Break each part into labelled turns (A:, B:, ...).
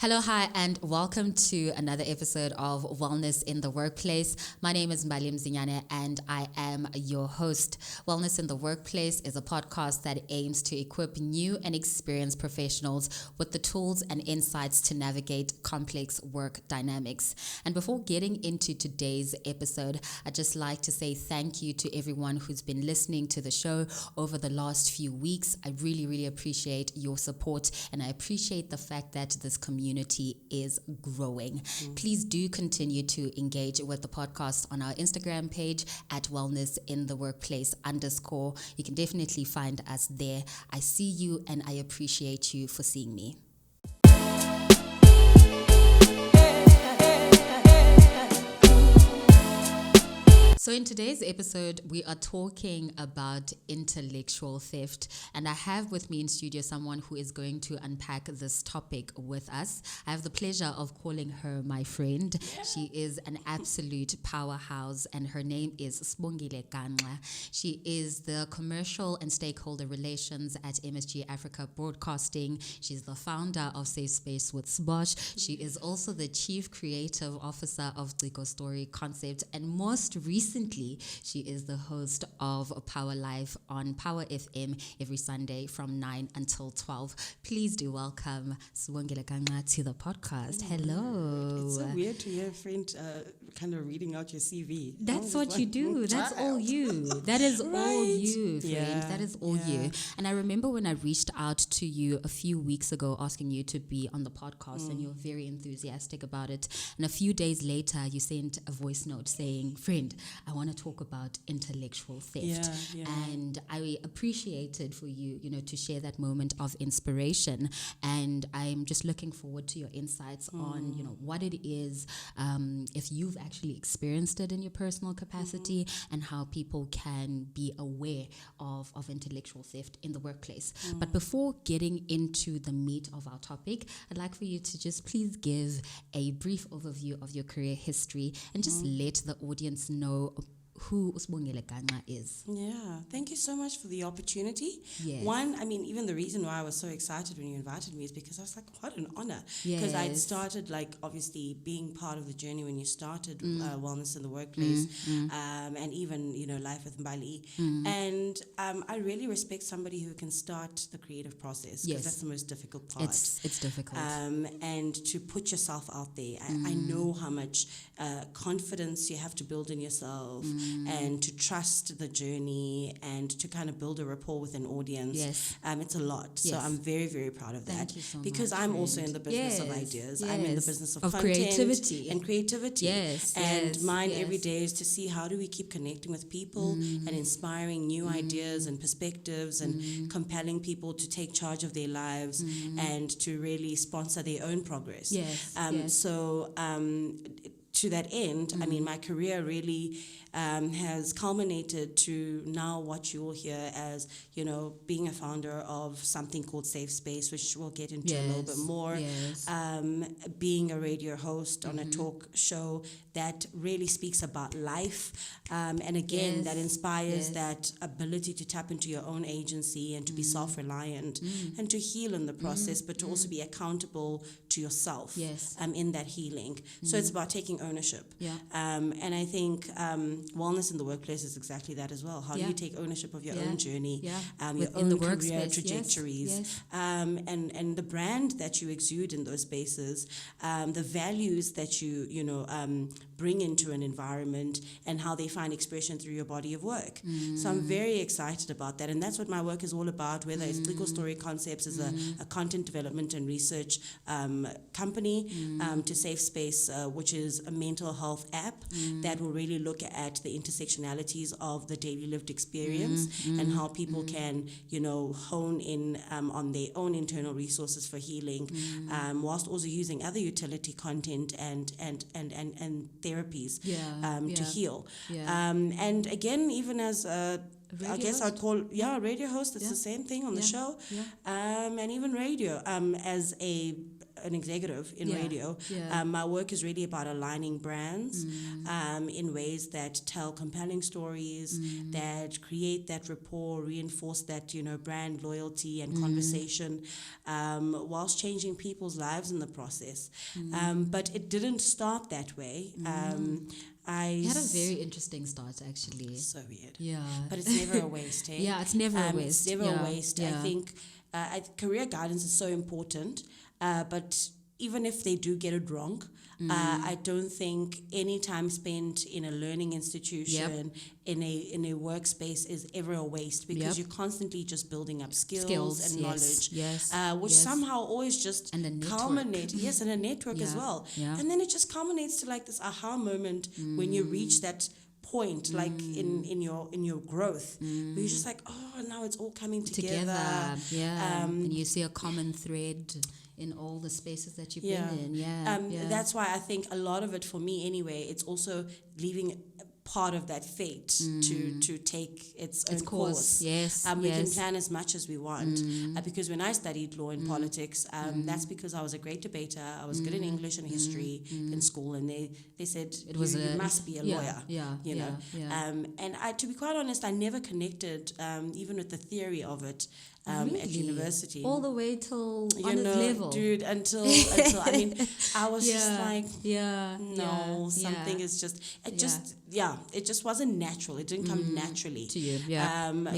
A: Hello, hi, and welcome to another episode of Wellness in the Workplace. My name is Mbali Mzinyane, and I am your host. Wellness in the Workplace is a podcast that aims to equip new and experienced professionals with the tools and insights to navigate complex work dynamics. And before getting into today's episode, I'd just like to say thank you to everyone who's been listening to the show over the last few weeks. I really appreciate your support, and I appreciate the fact that this community is growing. Please do continue to engage with the podcast on our Instagram page at Wellness in the Workplace _. You can definitely find us there. I see you and I appreciate you for seeing me. So in today's episode, we are talking about intellectual theft, and I have with me in studio someone who is going to unpack this topic with us. I have the pleasure of calling her my friend. Yeah. She is an absolute powerhouse, and her name is Sibongile Gangxa. She is the Commercial and Stakeholder Relations at MSG Afrika Broadcasting. She's the founder of Safe Space with Sbosh. She is also the Chief Creative Officer of Ciko Story Concepts, and most recently, she is the host of Power Live on Power FM every Sunday from 9 until 12. Please do welcome Sibongile Gangxa to the podcast. Hello.
B: It's so weird to hear a friend kind of reading out your CV.
A: That's what you do. That's all you. That is all you, friend. Yeah. That is all you. And I remember when I reached out to you a few weeks ago asking you to be on the podcast, and you were very enthusiastic about it. And a few days later, you sent a voice note saying, friend, I want to talk about intellectual theft. And I appreciated for you, to share that moment of inspiration. And I'm just looking forward to your insights on, what it is, if you've actually experienced it in your personal capacity, and how people can be aware of intellectual theft in the workplace. But before getting into the meat of our topic, I'd like for you to just please give a brief overview of your career history and just let the audience know who Sibongile Gangxa is.
B: Yeah, thank you so much for the opportunity.
A: Yes.
B: One, even the reason why I was so excited when you invited me is because I was like, what an honor. Because I'd started, obviously being part of the journey when you started Wellness in the Workplace, and even, Life with Mbali. And I really respect somebody who can start the creative process, because that's the most difficult part.
A: It's difficult.
B: And to put yourself out there. I know how much confidence you have to build in yourself, and to trust the journey, and to kind of build a rapport with an audience.
A: Yes.
B: It's a lot. So I'm very, very proud of that.
A: Thank you so
B: because
A: much,
B: I'm
A: friend.
B: also in the business of ideas. I'm in the business of content
A: creativity.
B: And creativity.
A: Yes.
B: And mine every day is to see how do we keep connecting with people and inspiring new ideas and perspectives, and compelling people to take charge of their lives and to really sponsor their own progress. So to that end, my career really has culminated to now what you will hear as, being a founder of something called Safe Space, which we'll get into a little bit more. Being a radio host on a talk show that really speaks about life, and again, that inspires that ability to tap into your own agency and to be self-reliant and to heal in the process, but to also be accountable to yourself in that healing. So it's about taking ownership. And I think Wellness in the Workplace is exactly that as well. How do you take ownership of your own journey, your own career trajectories, and the brand that you exude in those spaces, the values that you bring into an environment, and how they find expression through your body of work. So I'm very excited about that, and that's what my work is all about, whether it's Ciko Story Concepts as a content development and research company, to Safe Space, which is a mental health app that will really look at the intersectionalities of the daily lived experience, and how people can, hone in on their own internal resources for healing, whilst also using other utility content and therapies to heal. And again, even as I guess I'd call radio host, it's the same thing on the show, and even radio as a an executive in radio, my work is really about aligning brands in ways that tell compelling stories, that create that rapport, reinforce that, brand loyalty and conversation, whilst changing people's lives in the process. But it didn't start that way.
A: You had a very interesting start, actually.
B: So weird.
A: Yeah.
B: But it's never a waste, hey?
A: Yeah, it's never a waste.
B: It's never a waste. I think career guidance is so important, but even if they do get it wrong, I don't think any time spent in a learning institution, in a workspace is ever a waste, because you're constantly just building up skills and knowledge, which somehow always just culminate. Yes, and a network as well. Yeah. And then it just culminates to like this aha moment when you reach that point, like in your growth, where you're just like, oh, now it's all coming together.
A: And you see a common thread in all the spaces that you've been in.
B: That's why I think a lot of it, for me anyway, it's also leaving part of that fate to take its own course. We can plan as much as we want, because when I studied law and politics, that's because I was a great debater. I was good in English and history in school, and they said you must be a lawyer. And to be quite honest, I never connected even with the theory of it. At university,
A: all the way till honors level,
B: dude. Until I mean, I was just like, something is just it just wasn't natural. It didn't come naturally
A: to you.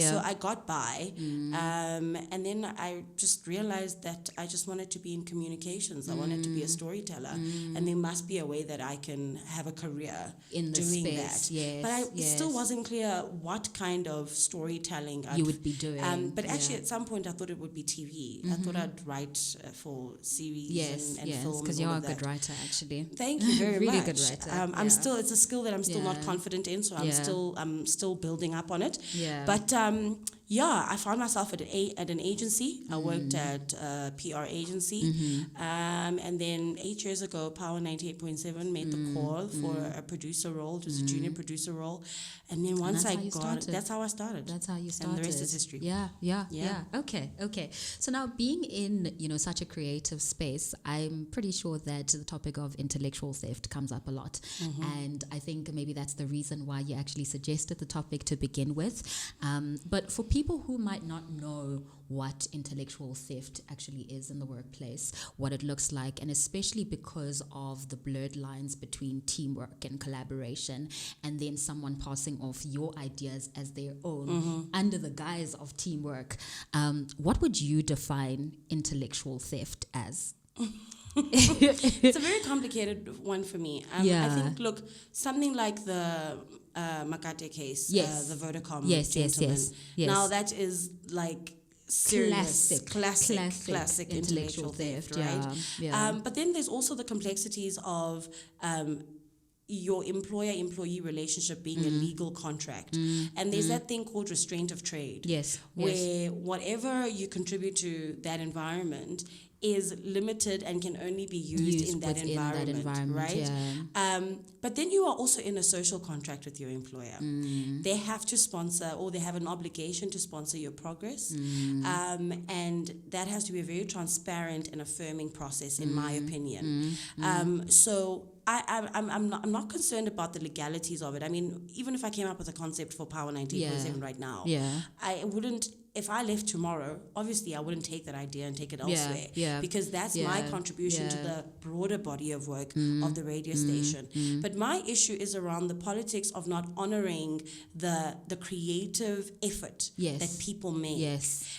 B: So I got by, and then I just realized that I just wanted to be in communications. I wanted to be a storyteller, and there must be a way that I can have a career
A: in the
B: doing
A: space.
B: that. But I still wasn't clear what kind of storytelling
A: you would be doing.
B: But actually, at some point, I thought it would be TV. I thought I'd write for series and film.
A: Because you're a good writer, actually.
B: Thank you very
A: really
B: much.
A: Good writer.
B: I'm still. It's a skill that I'm still not confident in, so I'm still building up on it. But I found myself at an agency. I worked at a PR agency, and then 8 years ago, Power 98.7 made the call for a producer role. It was a junior producer role, and then once I got it, that's how I started.
A: That's how you started.
B: And the rest is history.
A: Yeah. Okay. So now, being in such a creative space, I'm pretty sure that the topic of intellectual theft comes up a lot, and I think maybe that's the reason why you actually suggested the topic to begin with. But for people who might not know what intellectual theft actually is in the workplace, what it looks like, and especially because of the blurred lines between teamwork and collaboration, and then someone passing off your ideas as their own under the guise of teamwork, what would you define intellectual theft as?
B: It's a very complicated one for me. I think, look, something like the Makate case, the Vodacom gentleman. Yes. Now that is like serious, classic intellectual theft, right? But then there's also the complexities of your employer-employee relationship being a legal contract. And there's that thing called restraint of trade. Where whatever you contribute to that environment is limited and can only be used in that environment, right? But then you are also in a social contract with your employer. They have to sponsor, or they have an obligation to sponsor your progress, and that has to be a very transparent and affirming process, in my opinion. So I'm not concerned about the legalities of it. I mean, even if I came up with a concept for Power 98.7 right now, I wouldn't. If I left tomorrow, obviously I wouldn't take that idea and take it elsewhere, because that's my contribution to the broader body of work of the radio station. But my issue is around the politics of not honoring the creative effort that people make,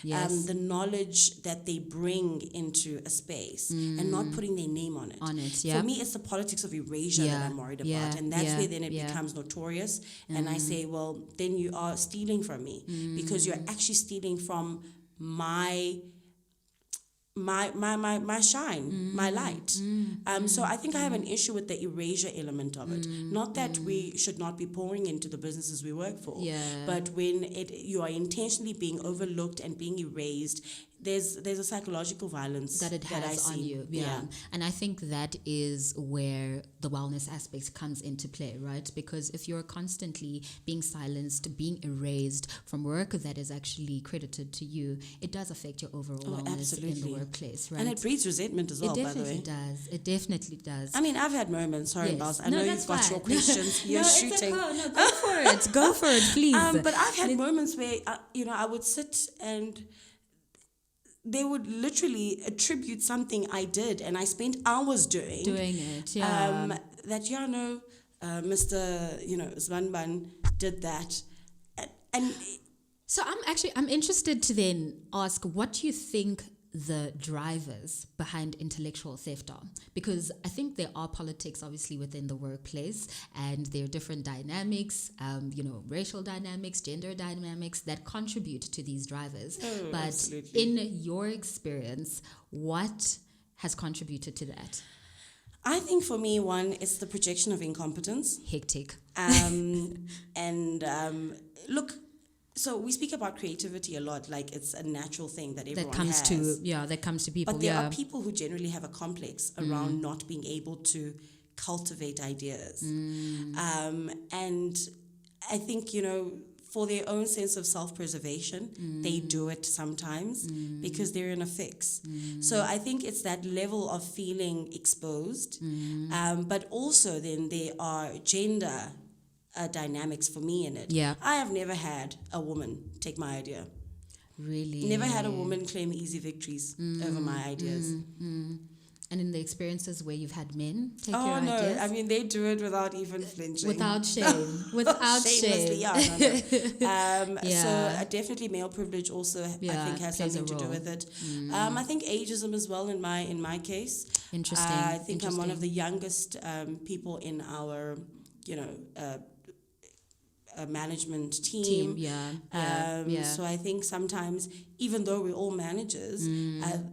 B: the knowledge that they bring into a space, and not putting their name on it. For me, it's the politics of erasure that I'm worried about, and that's where then it becomes notorious. And I say, well, then you are stealing from me, because you're actually stealing from my shine, my light. So I think I have an issue with the erasure element of it. Not that we should not be pouring into the businesses we work for, but when you are intentionally being overlooked and being erased, there's a psychological violence
A: that it has on you. Yeah. And I think that is where the wellness aspect comes into play, right? Because if you're constantly being silenced, being erased from work that is actually credited to you, it does affect your overall wellness in the workplace, right?
B: And it breeds resentment as well, by the way.
A: It definitely does.
B: I mean, I've had moments, sorry, Boss. I know you've got your questions. You're shooting.
A: No, go for it. Go for it, please.
B: But I've had moments where, I would sit and they would literally attribute something I did and I spent hours doing
A: it. Yeah.
B: Mr. Zwanban did that. And
A: so I'm interested to then ask, what do you think the drivers behind intellectual theft are? Because I think there are politics obviously within the workplace, and there are different dynamics, racial dynamics, gender dynamics that contribute to these drivers. But absolutely. In your experience, what has contributed to that?
B: I think for me, one, it's the projection of incompetence.
A: Hectic.
B: Look, so we speak about creativity a lot, like it's a natural thing that everyone has.
A: That comes to people.
B: But there are people who generally have a complex around not being able to cultivate ideas. And I think, for their own sense of self-preservation, they do it sometimes because they're in a fix. So I think it's that level of feeling exposed. But also then there are gender dynamics for me in it.
A: Yeah.
B: I have never had a woman take my idea.
A: Really?
B: Never had a woman claim easy victories over my ideas.
A: And in the experiences where you've had men take your ideas?
B: Oh, no. I mean, they do it without even flinching.
A: Without shame. Without shame.
B: So definitely male privilege also, I think, has something to do with it. I think ageism as well in my case.
A: Interesting.
B: I think I'm one of the youngest people in our, management team. So I think sometimes, even though we're all managers,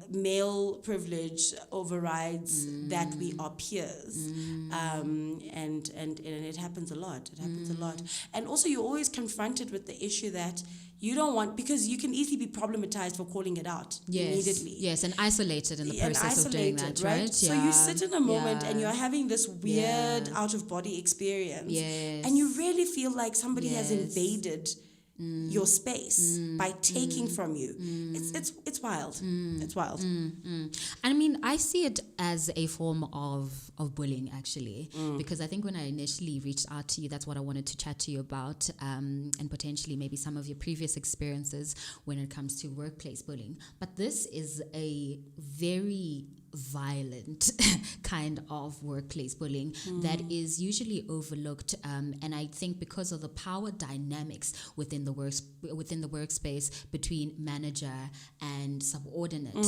B: male privilege overrides that we are peers. And it happens a lot. And also you're always confronted with the issue that you don't want, because you can easily be problematized for calling it out immediately.
A: Yes, and isolated in the process of doing that, right?
B: So you sit in a moment and you're having this weird out-of-body experience. And you really feel like somebody has invaded your space by taking from you. It's wild. It's wild.
A: I mean, I see it as a form of bullying, actually, because I think when I initially reached out to you, that's what I wanted to chat to you about, and potentially maybe some of your previous experiences when it comes to workplace bullying. But this is a very violent kind of workplace bullying that is usually overlooked, and I think because of the power dynamics within the workspace between manager and subordinate,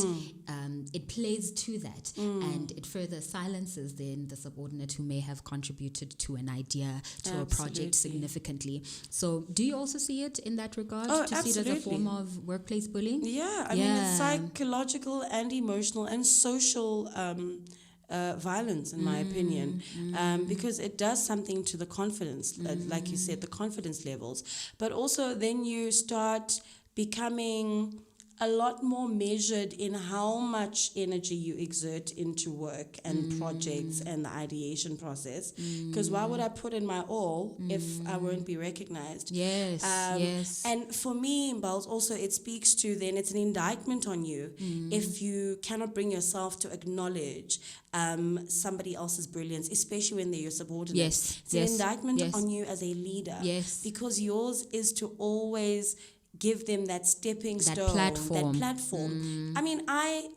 A: it plays to that, and it further silences then the subordinate who may have contributed to an idea, to a project significantly. So do you also see it in that regard, see it as a form of workplace bullying?
B: I mean, it's psychological and emotional and social violence, in my opinion, because it does something to the confidence, like you said, the confidence levels. But also then you start becoming a lot more measured in how much energy you exert into work and projects and the ideation process. Because why would I put in my all if I won't be recognized?
A: Yes.
B: And for me, Mbals, also it speaks to then it's an indictment on you if you cannot bring yourself to acknowledge somebody else's brilliance, especially when they're your subordinate. It's an indictment on you as a leader. Because yours is to always give them that stepping stone, that platform. I mean,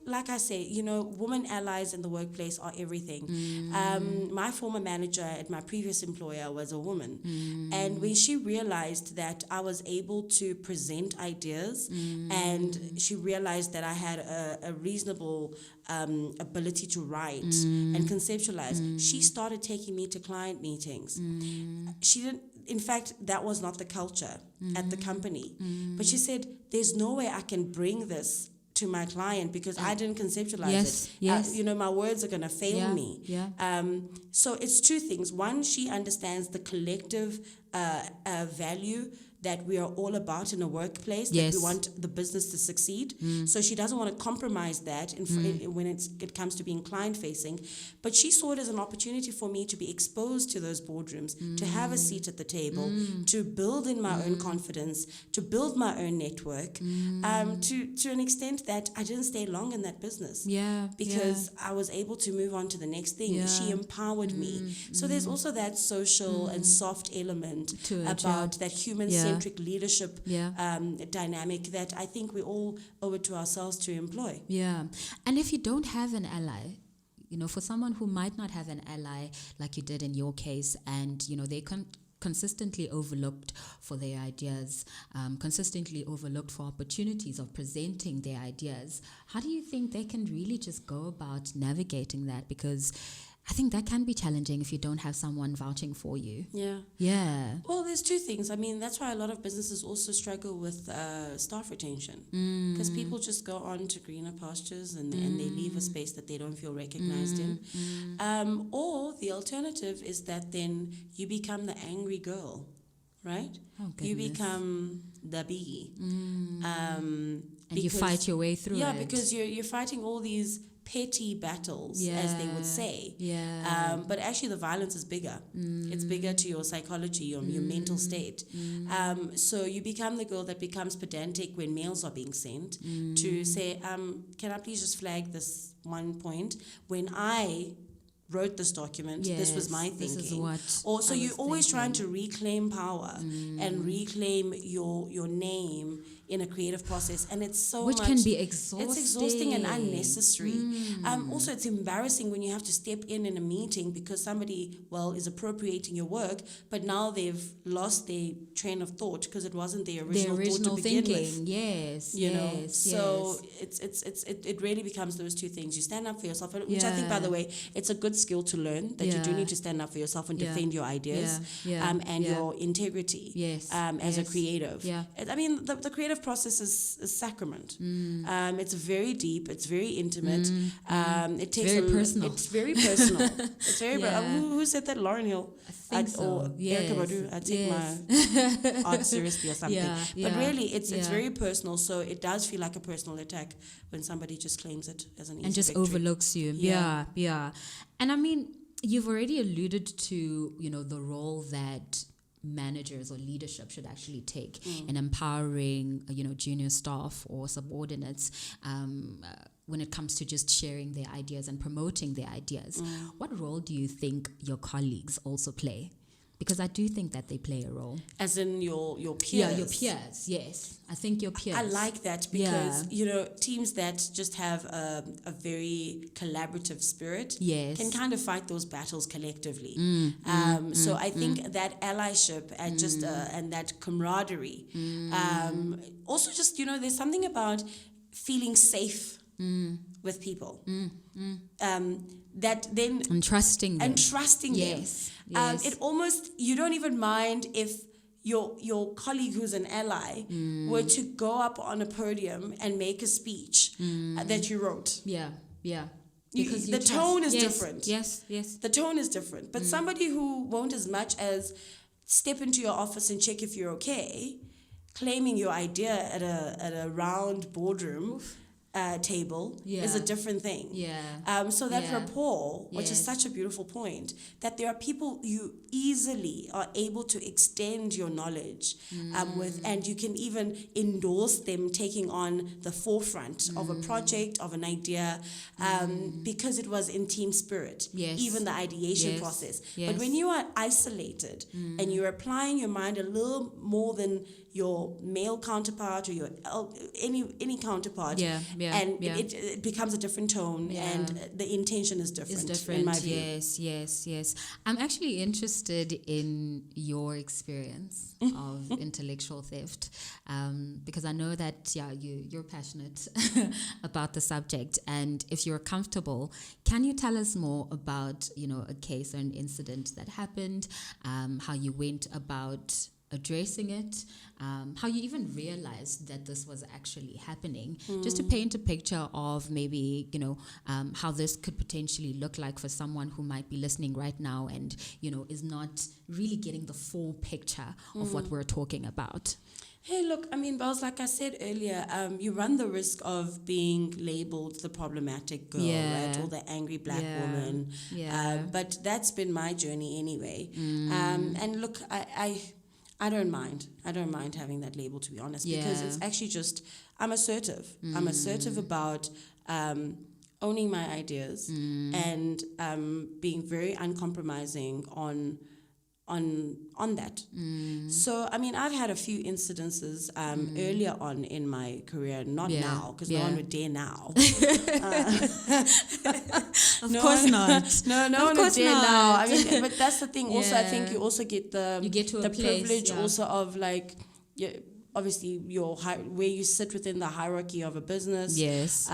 B: like I say, women allies in the workplace are everything. My former manager at my previous employer was a woman. And when she realized that I was able to present ideas and she realized that I had a reasonable ability to write and conceptualize, she started taking me to client meetings. She didn't. In fact, that was not the culture at the company. But she said, there's no way I can bring this to my client because I didn't conceptualize it. My words are going to fail me. So it's two things. One, she understands the collective value that we are all about in a workplace, that
A: Yes.
B: we want the business to succeed. So she doesn't want to compromise that when it comes to being client-facing. But she saw it as an opportunity for me to be exposed to those boardrooms, to have a seat at the table, to build in my own confidence, to build my own network, to an extent that I didn't stay long in that business.
A: Yeah.
B: Because I was able to move on to the next thing.
A: Yeah.
B: She empowered me. So there's also that social and soft element
A: To it,
B: about that human-centric leadership
A: Yeah.
B: dynamic that I think we all owe it to ourselves to employ.
A: Yeah. And if you don't have an ally, for someone who might not have an ally like you did in your case, and, they consistently overlooked for their ideas, consistently overlooked for opportunities of presenting their ideas, how do you think they can really just go about navigating that? Because I think that can be challenging if you don't have someone vouching for you.
B: Yeah.
A: Yeah.
B: Well, there's two things. I mean, that's why a lot of businesses also struggle with staff retention, because people just go on to greener pastures and they leave a space that they don't feel recognized in. Or the alternative is that then you become the angry girl, right?
A: Oh,
B: You
A: goodness.
B: become the bee.
A: And you fight your way through it.
B: Yeah, because you're fighting all these petty battles, as they would say.
A: Yeah.
B: But actually the violence is bigger. It's bigger to your psychology, your mental state. So you become the girl that becomes pedantic when mails are being sent to say, can I please just flag this one point? When I wrote this document, this was my thinking.
A: This is what
B: Also,
A: I
B: you're
A: was
B: always trying
A: thinking.
B: to reclaim power and reclaim your name in a creative process, and it's so
A: Which
B: much,
A: can be exhausting.
B: It's exhausting and unnecessary. Also, it's embarrassing when you have to step in a meeting because somebody, is appropriating your work, but now they've lost their train of thought because it wasn't their original thought to begin
A: thinking.
B: with.
A: Yes.
B: You know,
A: yes,
B: so
A: yes.
B: it really becomes those two things. You stand up for yourself, which I think, by the way, it's a good skill to learn, that you do need to stand up for yourself and defend your ideas and your integrity as a creative.
A: Yeah.
B: I mean, the creative process is sacrament. It's very deep. It's very intimate. It takes
A: very personal.
B: It's very personal. It's very. Who said that? Lauren Hill.
A: I think so.
B: Or Erica Badu. I take my art seriously or something. But really, it's very personal. So it does feel like a personal attack when somebody just claims it as an easy
A: and just
B: victory.
A: overlooks you. Yeah. And I mean, you've already alluded to, the role that managers or leadership should actually take in empowering, junior staff or subordinates when it comes to just sharing their ideas and promoting their ideas. What role do you think your colleagues also play? Because I do think that they play a role.
B: As in your peers?
A: Yeah, your peers, yes. I think your peers.
B: I like that because, teams that just have a very collaborative spirit can kind of fight those battles collectively. So I think that allyship and just and that camaraderie. Also just, there's something about feeling safe with people. That then...
A: And trusting them.
B: Yes. It almost, you don't even mind if your colleague who's an ally were to go up on a podium and make a speech that you wrote.
A: Yeah.
B: Because the tone is different.
A: Yes.
B: The tone is different. But somebody who won't as much as step into your office and check if you're okay, claiming your idea at a round boardroom table is a different thing. So that rapport, which is such a beautiful point, that there are people you easily are able to extend your knowledge with, and you can even endorse them taking on the forefront of a project, of an idea, because it was in team spirit, even the ideation process. But when you are isolated and you're applying your mind a little more than your male counterpart or your any counterpart, it becomes a different tone, and the intention is different.
A: It's different.
B: In my view.
A: Yes. I'm actually interested in your experience of intellectual theft, because I know that you're passionate about the subject, and if you're comfortable, can you tell us more about a case or an incident that happened, how you went about addressing it, how you even realized that this was actually happening, just to paint a picture of maybe, how this could potentially look like for someone who might be listening right now and, is not really getting the full picture of what we're talking about.
B: Hey, look, I mean, Bells, like I said earlier, you run the risk of being labeled the problematic girl, right? Or the angry black woman. But that's been my journey anyway. And look, I don't mind. I don't mind having that label, to be honest, because it's actually just, I'm assertive. I'm assertive about owning my ideas and being very uncompromising on that. So, I mean, I've had a few incidences earlier on in my career, not now, because no one would dare now.
A: Of course not.
B: No one would dare now. I mean, but that's the thing. Also, I think you also get the privilege also of like, obviously where you sit within the hierarchy of a business. Yes.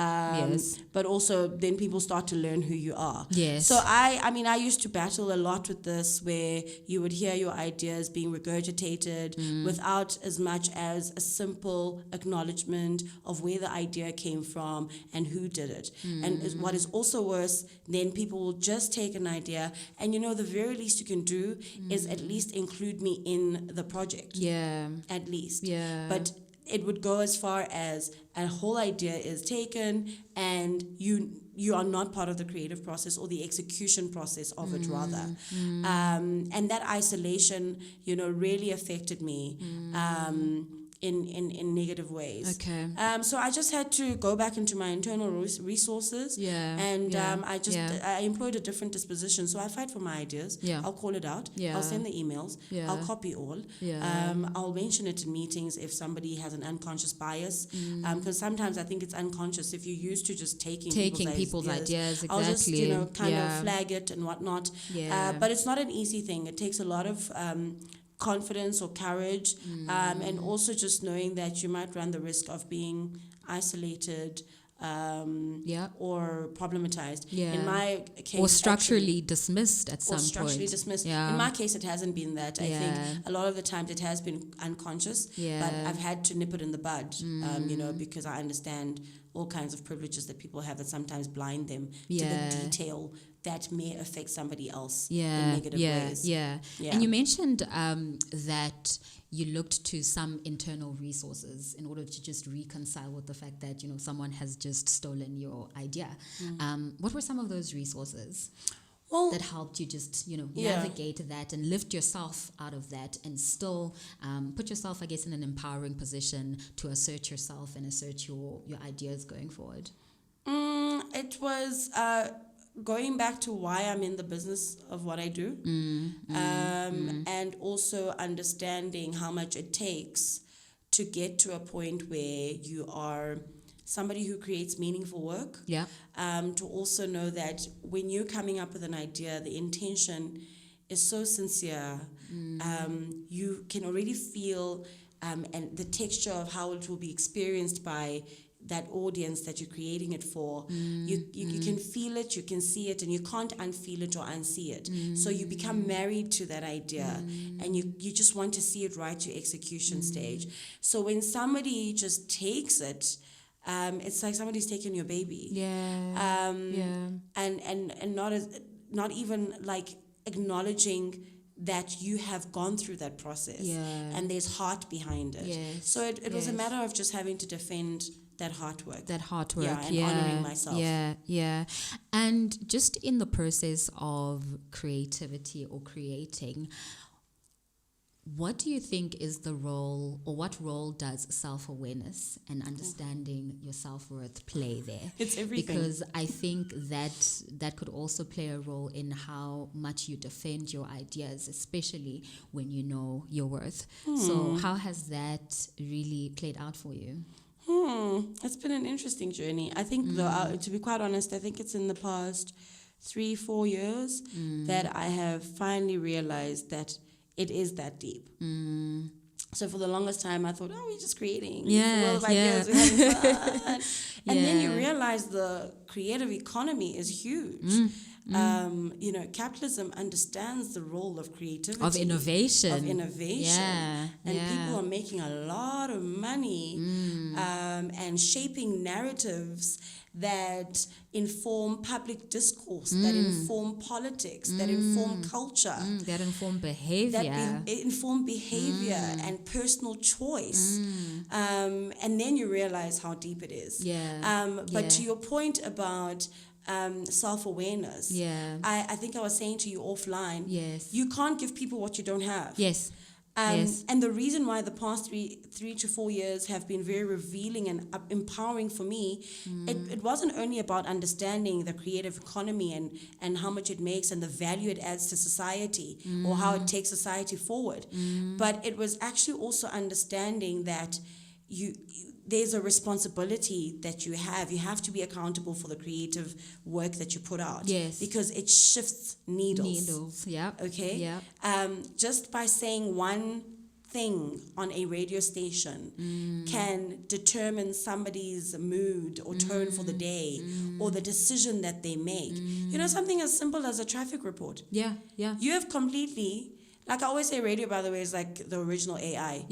B: But also then people start to learn who you are. Yes. So I mean, I used to battle a lot with this, where you would hear your ideas being regurgitated without as much as a simple acknowledgement of where the idea came from and who did it. And what is also worse, then people will just take an idea and, the very least you can do is at least include me in the project. Yeah. At least. Yeah. But it would go as far as a whole idea is taken and you are not part of the creative process or the execution process of it, rather. And that isolation, really affected me in negative ways. Okay. So I just had to go back into my internal resources. And I employed a different disposition. So I fight for my ideas. I'll call it out. I'll send the emails. I'll copy all. I'll mention it in meetings if somebody has an unconscious bias. Because sometimes I think it's unconscious. If you're used to just taking people's ideas, exactly. I'll just, kind of flag it and whatnot. But it's not an easy thing. It takes a lot of confidence or courage, and also just knowing that you might run the risk of being isolated or problematized. In my case,
A: or structurally dismissed at some point. Or
B: structurally dismissed. In my case, it hasn't been that. I think a lot of the times it has been unconscious, but I've had to nip it in the bud, because I understand all kinds of privileges that people have that sometimes blind them to the detail that may affect somebody else in negative ways.
A: And you mentioned that you looked to some internal resources in order to just reconcile with the fact that, someone has just stolen your idea. What were some of those resources that helped you just, navigate that and lift yourself out of that and still put yourself, I guess, in an empowering position to assert yourself and assert your ideas going forward?
B: It was going back to why I'm in the business of what I do, and also understanding how much it takes to get to a point where you are somebody who creates meaningful work. To also know that when you're coming up with an idea, the intention is so sincere. You can already feel and the texture of how it will be experienced by that audience that you're creating it for. You can feel it, you can see it, and you can't unfeel it or unsee it. So you become married to that idea, and you just want to see it right to execution stage. So when somebody just takes it, it's like somebody's taken your baby. And not even like acknowledging that you have gone through that process, and there's heart behind it. So it was a matter of just having to defend that hard work. And honoring myself.
A: And just in the process of creativity or creating, what do you think is the role, or what role does self-awareness and understanding your self-worth play there?
B: It's everything.
A: Because I think that could also play a role in how much you defend your ideas, especially when you know your worth. So how has that really played out for you?
B: It's been an interesting journey. I think, though, to be quite honest, I think it's in the past 3-4 years that I have finally realized that it is that deep. So for the longest time, I thought, we're just creating. It's a world of ideas, we're having fun. And then you realize the creative economy is huge. Capitalism understands the role of creativity,
A: of innovation,
B: and people are making a lot of money and shaping narratives that inform public discourse, that inform politics, that inform culture,
A: that inform behavior,
B: and personal choice. And then you realize how deep it is. But to your point about self-awareness, I think I was saying to you offline, you can't give people what you don't have. And the reason why the past 3 to 4 years have been very revealing and empowering for me, it wasn't only about understanding the creative economy and how much it makes and the value it adds to society or how it takes society forward, but it was actually also understanding that there's a responsibility that you have. You have to be accountable for the creative work that you put out. Because it shifts needles. Okay? Just by saying one thing on a radio station can determine somebody's mood or tone for the day or the decision that they make. Something as simple as a traffic report. You have completely... Like I always say, radio, by the way, is like the original AI.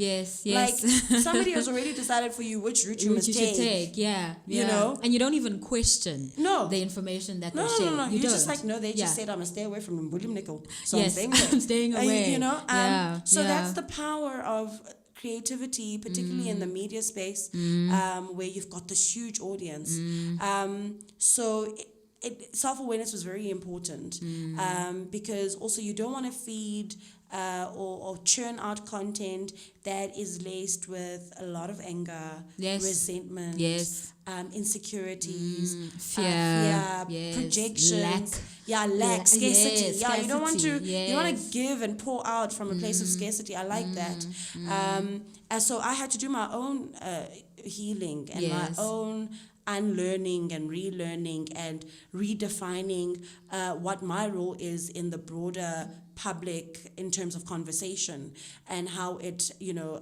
B: Like somebody has already decided for you which route you must take. And you don't even question the information that they share. No. You just like, no, they just said, I'm going to stay away from William Nickel. So
A: I'm staying away.
B: So that's the power of creativity, particularly in the media space, where you've got this huge audience. Self-awareness was very important because also you don't want to feed or churn out content that is laced with a lot of anger, resentment, insecurities, fear, projections, lack, scarcity. You don't want to. You want to give and pour out from a place of scarcity. I like that. And so I had to do my own healing and my own unlearning and relearning and redefining what my role is in the broader public in terms of conversation and how it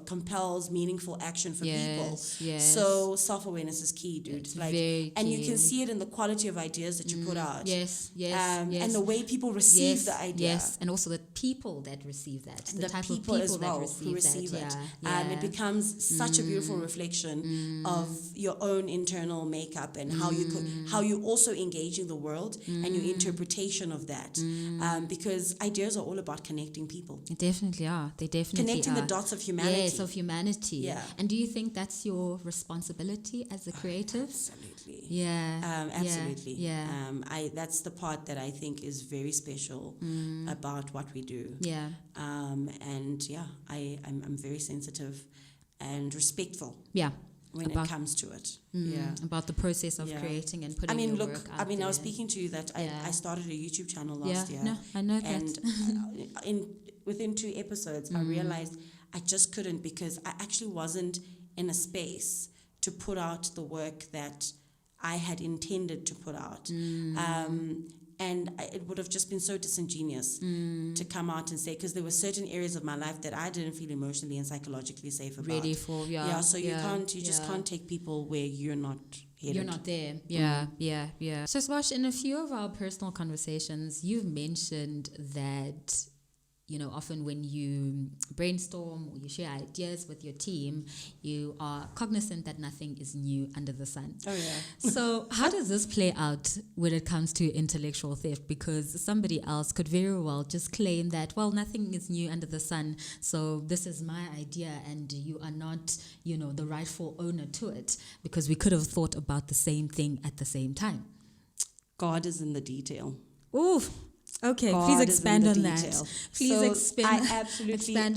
B: compels meaningful action for people. So self-awareness is key, dude.
A: It's very key.
B: You can see it in the quality of ideas that you put out. And the way people receive the idea.
A: And also the people that receive that.
B: The type people of people as well who receive it. It becomes such a beautiful reflection of your own internal makeup and how you also engaging the world and your interpretation of that. Because ideas are all about connecting people.
A: They definitely are.
B: Connecting the dots of humanity.
A: Yes, of humanity. And do you think that's your responsibility as a creative?
B: Absolutely. Absolutely. That's the part that I think is very special about what we do. I'm very sensitive and respectful. When it comes to it.
A: About the process of creating and putting your work out there.
B: I was speaking to you that I started a YouTube channel last year.
A: No, I know that.
B: And within 2 episodes, I realized I just couldn't because I actually wasn't in a space to put out the work that I had intended to put out. And it would have just been so disingenuous to come out and say, because there were certain areas of my life that I didn't feel emotionally and psychologically safe about.
A: Ready for,
B: you just can't take people where you're not headed.
A: You're not there. So Sbosh, in a few of our personal conversations, you've mentioned that often when you brainstorm or you share ideas with your team, you are cognizant that nothing is new under the sun. So how does this play out when it comes to intellectual theft? Because somebody else could very well just claim that, well, nothing is new under the sun, so this is my idea and you are not, the rightful owner to it, because we could have thought about the same thing at the same time.
B: God is in the detail.
A: Ooh. Okay, God, please expand on that.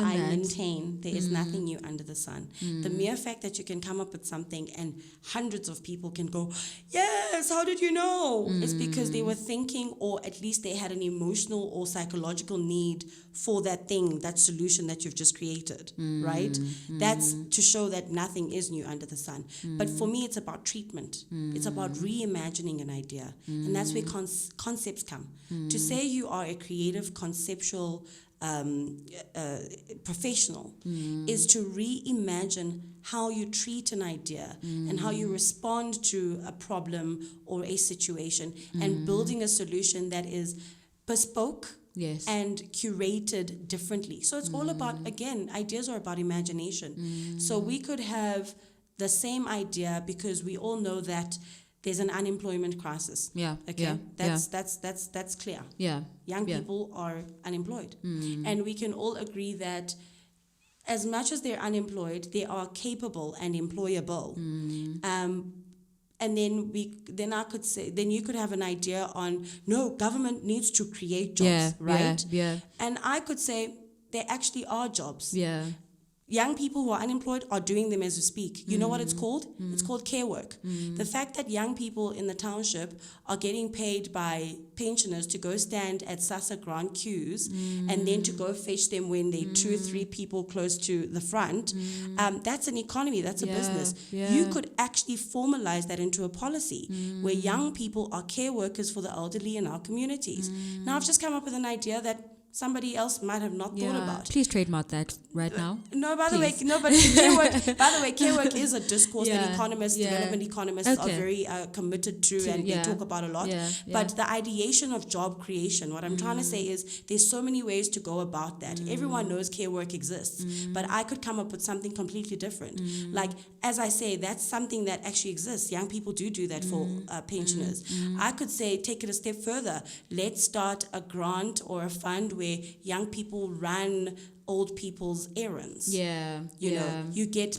B: I maintain there is nothing new under the sun. The mere fact that you can come up with something and hundreds of people can go, yes, how did you know? It's because they were thinking, or at least they had an emotional or psychological need for that thing, that solution that you've just created, right? That's to show that nothing is new under the sun. But for me, it's about treatment. It's about reimagining an idea. And that's where concepts come. To say you are a creative, conceptual professional is to reimagine how you treat an idea and how you respond to a problem or a situation and building a solution that is bespoke and curated differently. So it's all about, again, ideas are about imagination. So we could have the same idea because we all know that there's an unemployment crisis. That's clear. Young people are unemployed. And we can all agree that as much as they're unemployed, they are capable and employable. And then I could say, then you could have an idea on, no, government needs to create jobs, right? And I could say, there actually are jobs. Young people who are unemployed are doing them as we speak. You know what it's called? It's called care work. The fact that young people in the township are getting paid by pensioners to go stand at SASSA grant queues and then to go fetch them when they're 2 or 3 people close to the front, that's an economy, that's a business. You could actually formalize that into a policy where young people are care workers for the elderly in our communities. Now, I've just come up with an idea that somebody else might have not thought about.
A: Please trademark that right now.
B: No, by the way, care work is a discourse that economists, development economists are very committed to and they talk about a lot. But the ideation of job creation, what I'm trying to say is there's so many ways to go about that. Everyone knows care work exists, but I could come up with something completely different. Like, as I say, that's something that actually exists. Young people do that for pensioners. I could say, take it a step further. Let's start a grant or a fund where young people run old people's errands. You know, you get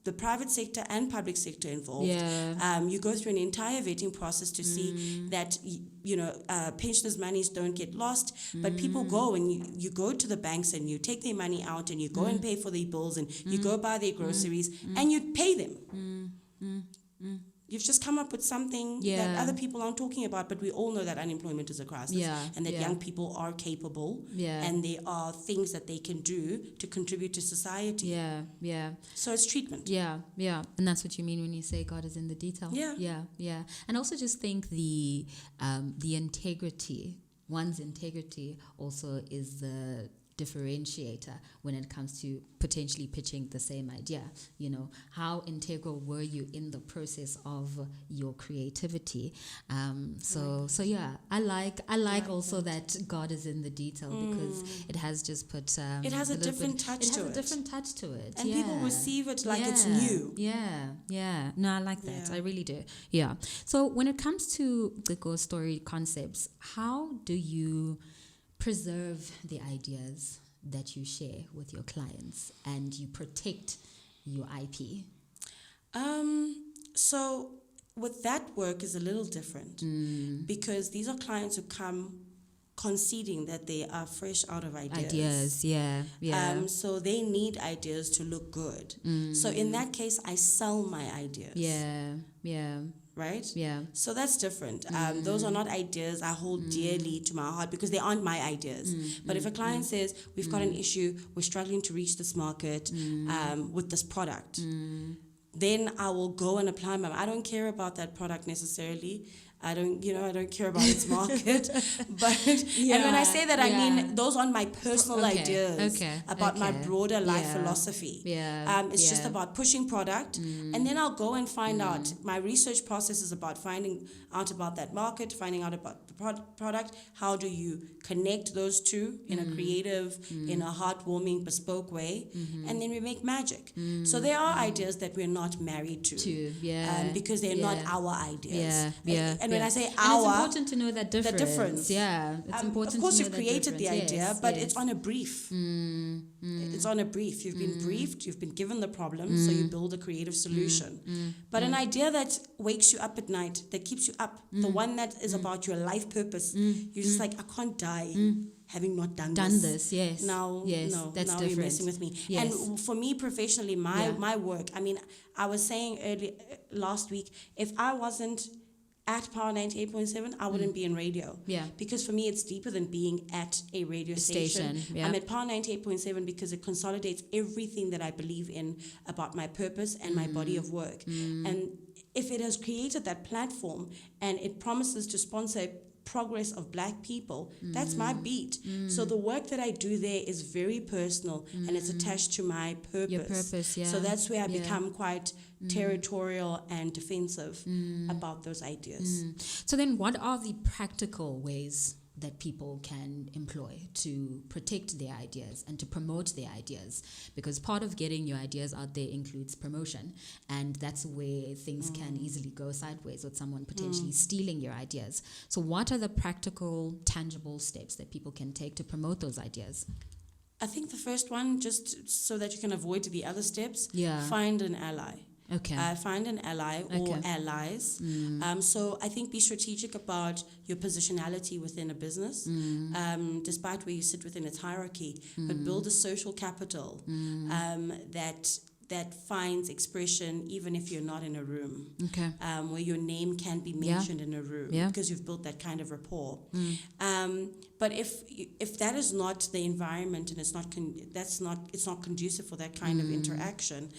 B: the private sector and public sector involved. You go through an entire vetting process to see that, pensioners' monies don't get lost, but people go and you go to the banks and you take their money out and you go and pay for their bills and you go buy their groceries and you pay them. You've just come up with something that other people aren't talking about, but we all know that unemployment is a crisis and that young people are capable and there are things that they can do to contribute to society. So it's treatment.
A: And that's what you mean when you say God is in the detail. And also just think the integrity, one's integrity also is the differentiator when it comes to potentially pitching the same idea. You know, how integral were you in the process of your creativity? I like also that God is in the detail because it has just put
B: it has a different touch to it.
A: It has a different touch to it,
B: and people receive it like it's new.
A: No, I like that. I really do. So when it comes to Ciko Story Concepts, how do you preserve the ideas that you share with your clients and you protect your IP?
B: So with that work is a little different because these are clients who come conceding that they are fresh out of ideas. So they need ideas to look good. So in that case, I sell my ideas. Right? So that's different. Those are not ideas I hold dearly to my heart because they aren't my ideas. But if a client says, we've got an issue, we're struggling to reach this market with this product, then I will go and apply I don't care about that product necessarily. I don't care about its market. But and when I say that, I mean those aren't my personal ideas about my broader life philosophy. It's just about pushing product, and then I'll go and find out. My research process is about finding out about that market, finding out about the product. How do you connect those two in a creative, in a heartwarming, bespoke way, and then we make magic. So there are ideas that we're not married to, because they're not our ideas. And when I say
A: it's important to know that difference. The difference. It's important.
B: Of course,
A: to know
B: you've created the idea, but it's on a brief. It's on a brief. You've been briefed. You've been given the problem, so you build a creative solution. But an idea that wakes you up at night, that keeps you up, the one that is about your life purpose, you're just like, I can't die having not done this. Now different. You're messing with me. And for me professionally, my work, I mean, I was saying last week, if I wasn't at Power 98.7, I wouldn't be in radio. Because for me, it's deeper than being at a radio station. I'm at Power 98.7 because it consolidates everything that I believe in about my purpose and my body of work. And if it has created that platform and it promises to sponsor progress of Black people, that's my beat. So the work that I do there is very personal and it's attached to my purpose.
A: Your purpose, yeah.
B: So that's where I become quite territorial and defensive about those ideas.
A: So then what are the practical ways that people can employ to protect their ideas and to promote their ideas? Because part of getting your ideas out there includes promotion, and that's where things can easily go sideways with someone potentially stealing your ideas. So what are the practical, tangible steps that people can take to promote those ideas?
B: I think the first one, just so that you can avoid the other steps,
A: Yeah.
B: find an ally.
A: Okay.
B: Find an ally or allies. So I think be strategic about your positionality within a business, despite where you sit within its hierarchy, but build a social capital that finds expression even if you're not in a room,
A: Okay.
B: where your name can be mentioned in a room because you've built that kind of rapport. But if that is not the environment and it's not conducive for that kind of interaction,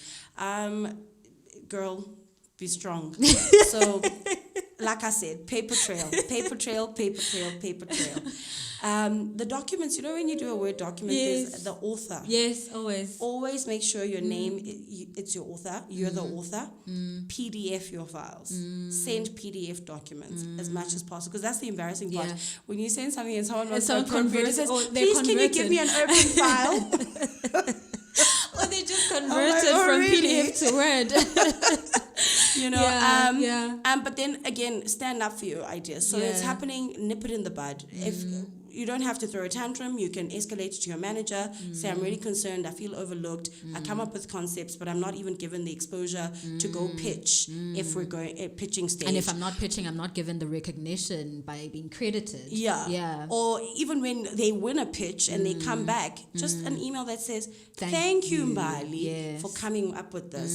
B: girl, be strong. So, like I said, paper trail. The documents, you know, when you do a Word document, there's the author.
A: Yes, always.
B: Always make sure your name, it's your author, you're the author. PDF your files. Send PDF documents as much as possible, because that's the embarrassing part. When you send something and someone wants to convert it, says, please can you give me an open file?
A: Or they just converted from PDF to Word.
B: You know, but then again, stand up for your ideas. So it's happening, nip it in the bud. If you don't have to throw a tantrum, you can escalate it to your manager, say, I'm really concerned, I feel overlooked, I come up with concepts, but I'm not even given the exposure to go pitch if we're going at pitching stage.
A: And if I'm not pitching, I'm not given the recognition by being credited.
B: Yeah. Or even when they win a pitch and they come back, just an email that says, thank you, Mbali, for coming up with this.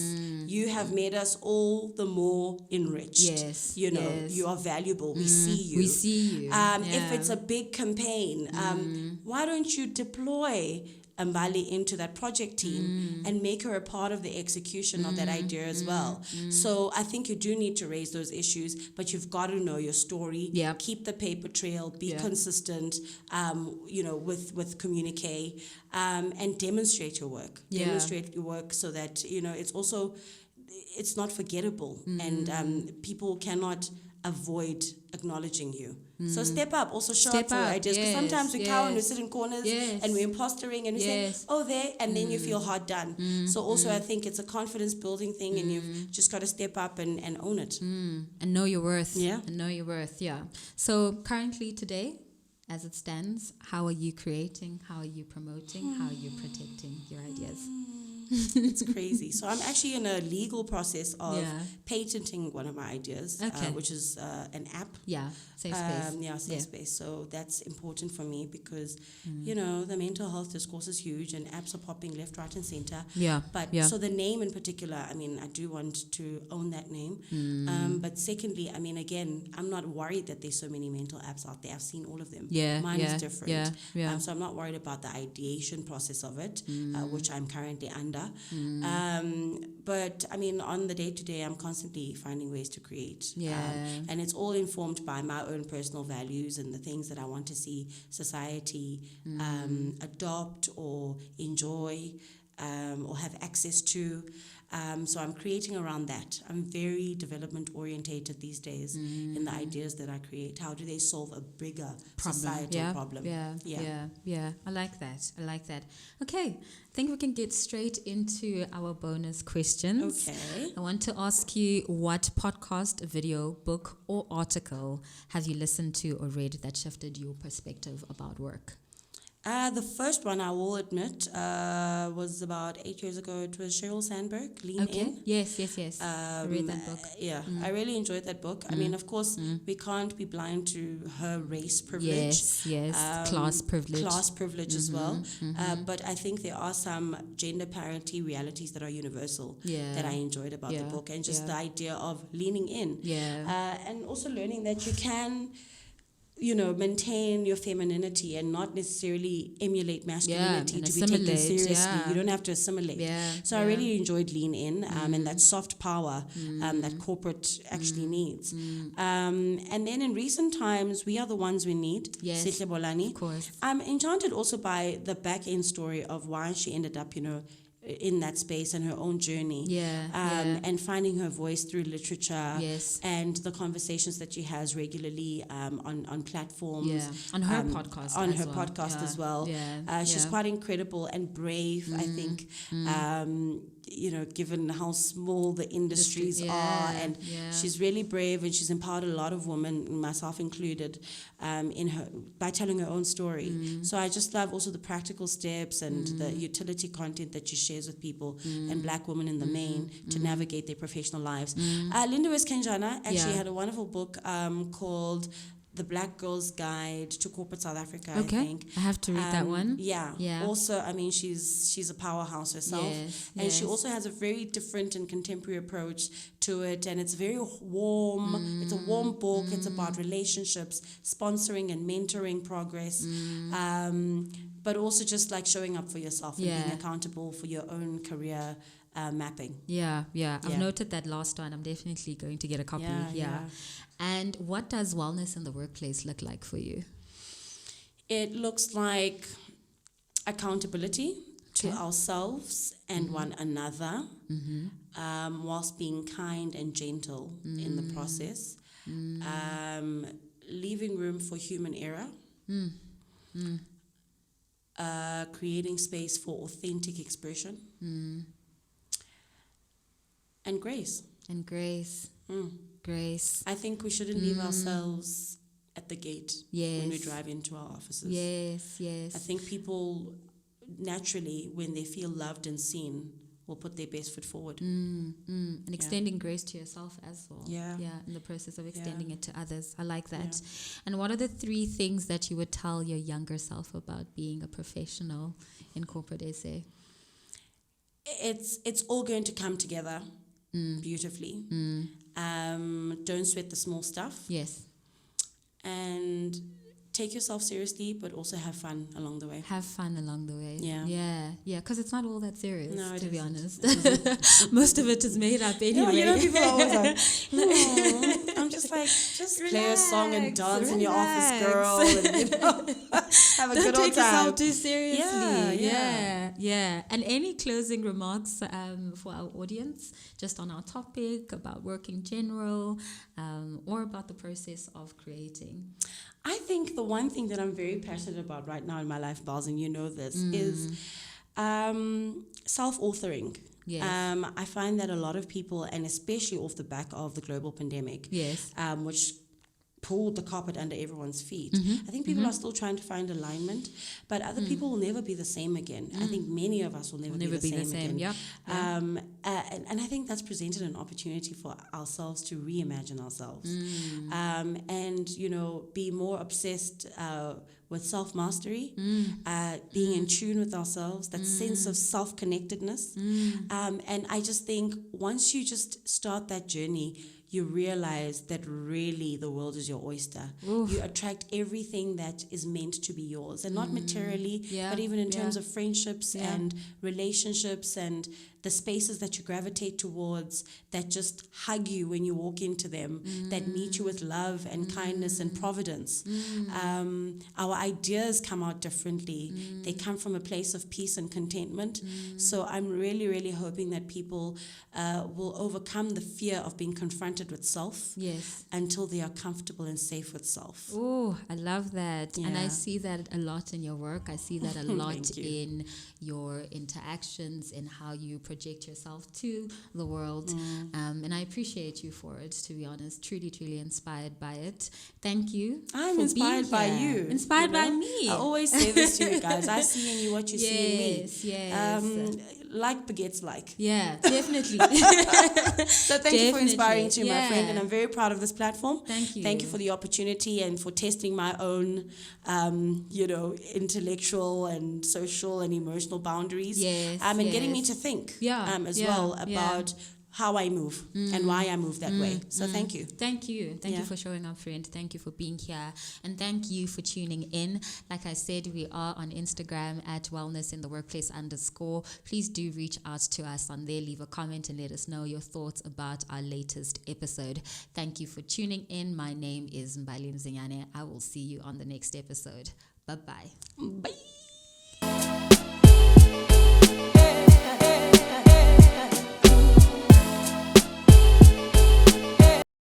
B: You have made us all the more enriched.
A: Yes.
B: You know, you are valuable. We see you.
A: We see you.
B: If it's a big campaign, why don't you deploy Mbali into that project team and make her a part of the execution of that idea as well? So I think you do need to raise those issues, but you've got to know your story. Keep the paper trail, be consistent, you know, with communique, and demonstrate your work. Demonstrate your work so that, you know, it's not forgettable, and people cannot avoid acknowledging you. So step up, also show up for your ideas, because sometimes we cower and we sit in corners and we're impostering and we say, oh, there, and then you feel hard done. So also I think it's a confidence building thing, and you've just got to step up and own it.
A: And know your worth. And know your worth, So currently today, as it stands, how are you creating? How are you promoting? How are you protecting your ideas?
B: It's crazy. So I'm actually in a legal process of patenting one of my ideas, which is an app.
A: Safe space.
B: Safe space. So that's important for me because, you know, the mental health discourse is huge and apps are popping left, right and center. So the name in particular, I mean, I do want to own that name. But secondly, I mean, again, I'm not worried that there's so many mental apps out there. I've seen all of them. Mine is different. So I'm not worried about the ideation process of it, which I'm currently under. But I mean, on the day-to-day, I'm constantly finding ways to create. And it's all informed by my own personal values and the things that I want to see society adopt or enjoy or have access to. So I'm creating around that. I'm very development orientated these days in the ideas that I create. How do they solve a bigger societal problem?
A: I like that. Okay, I think we can get straight into our bonus questions.
B: Okay.
A: I want to ask you, what podcast, video, book, or article have you listened to or read that shifted your perspective about work?
B: The first one, I will admit, was about 8 years ago. It was Sheryl Sandberg, Lean In.
A: Yes. I read that book.
B: I really enjoyed that book. I mean, of course, we can't be blind to her race privilege.
A: Class privilege.
B: Class privilege as well. But I think there are some gender parity realities that are universal that I enjoyed about the book. And just the idea of leaning in. And also learning that you can... maintain your femininity and not necessarily emulate masculinity
A: and
B: to be taken
A: assimilate,
B: seriously. You don't have to assimilate. So I really enjoyed Lean In and that soft power that corporate actually needs. And then in recent times, We Are the Ones We Need, Sihle Bolani.
A: Of course.
B: I'm enchanted also by the back end story of why she ended up, in that space and her own journey. And finding her voice through literature and the conversations that she has regularly on platforms.
A: On her podcast
B: On
A: as
B: her
A: well.
B: podcast as well. She's quite incredible and brave, I think, given how small the industries are. And she's really brave, and she's empowered a lot of women, myself included, by telling her own story. So I just love also the practical steps and the utility content that she shares with people and Black women in the main to navigate their professional lives. Linda West Kenjana actually had a wonderful book called The Black Girl's Guide to Corporate South Africa, I think.
A: I have to read that one.
B: Also, I mean, she's a powerhouse herself. And she also has a very different and contemporary approach to it. And it's very warm. It's a warm book. It's about relationships, sponsoring and mentoring progress. But also just like showing up for yourself and being accountable for your own career mapping.
A: I've noted that last one. I'm definitely going to get a copy. And what does wellness in the workplace look like for you?
B: It looks like accountability to ourselves and one another, whilst being kind and gentle in the process, leaving room for human error, creating space for authentic expression, and grace. Grace. I think we shouldn't leave ourselves at the gate when we drive into our offices. I think people naturally, when they feel loved and seen, will put their best foot forward.
A: And extending grace to yourself as well. In the process of extending it to others. I like that. And what are the 3 things that you would tell your younger self about being a professional in corporate SA?
B: It's all going to come together beautifully. Don't sweat the small stuff. And take yourself seriously, but also have fun along the way. Because
A: it's not all that serious, to be honest.
B: Most
A: of it is made up anyway.
B: People are always like, I'm just like, just relax, play a song and dance in your office, girl, and have a good old time. Don't take yourself
A: too seriously. And any closing remarks for our audience, just on our topic, about work in general, or about the process of creating?
B: I think the one thing that I'm very passionate about right now in my life, Bals, and you know this, is self-authoring. I find that a lot of people, and especially off the back of the global pandemic, which pulled the carpet under everyone's feet. I think people are still trying to find alignment, but other people will never be the same again. I think many of us will never be the same again. And I think that's presented an opportunity for ourselves to reimagine ourselves and, be more obsessed with self-mastery, being in tune with ourselves, that sense of self-connectedness. And I just think once you just start that journey, you realize that really the world is your oyster. You attract everything that is meant to be yours, and not materially, but even in terms of friendships and relationships and the spaces that you gravitate towards, that just hug you when you walk into them, that meet you with love and kindness and providence. Our ideas come out differently. They come from a place of peace and contentment. So I'm really, really hoping that people will overcome the fear of being confronted with self until they are comfortable and safe with self.
A: Oh, I love that. And I see that a lot in your work. I see that a lot in your interactions, in how you project yourself to the world. And I appreciate you for it, to be honest. Truly, truly inspired by it. Thank you.
B: I'm inspired by you.
A: Inspired by me.
B: I always say this to you guys. I see in you what you see in me.
A: Yes.
B: Like begets like.
A: Yeah, definitely.
B: So thank you for inspiring too, my friend. And I'm very proud of this platform.
A: Thank you.
B: Thank you for the opportunity and for testing my own, intellectual and social and emotional boundaries. And getting me to think well about how I move and why I move that way. So thank you.
A: Thank you. Thank you for showing up, friend. Thank you for being here. And thank you for tuning in. Like I said, we are on Instagram at wellnessintheworkplace_. Please do reach out to us on there. Leave a comment and let us know your thoughts about our latest episode. Thank you for tuning in. My name is Mbali Mzinyane. I will see you on the next episode. Bye-bye.
B: Bye.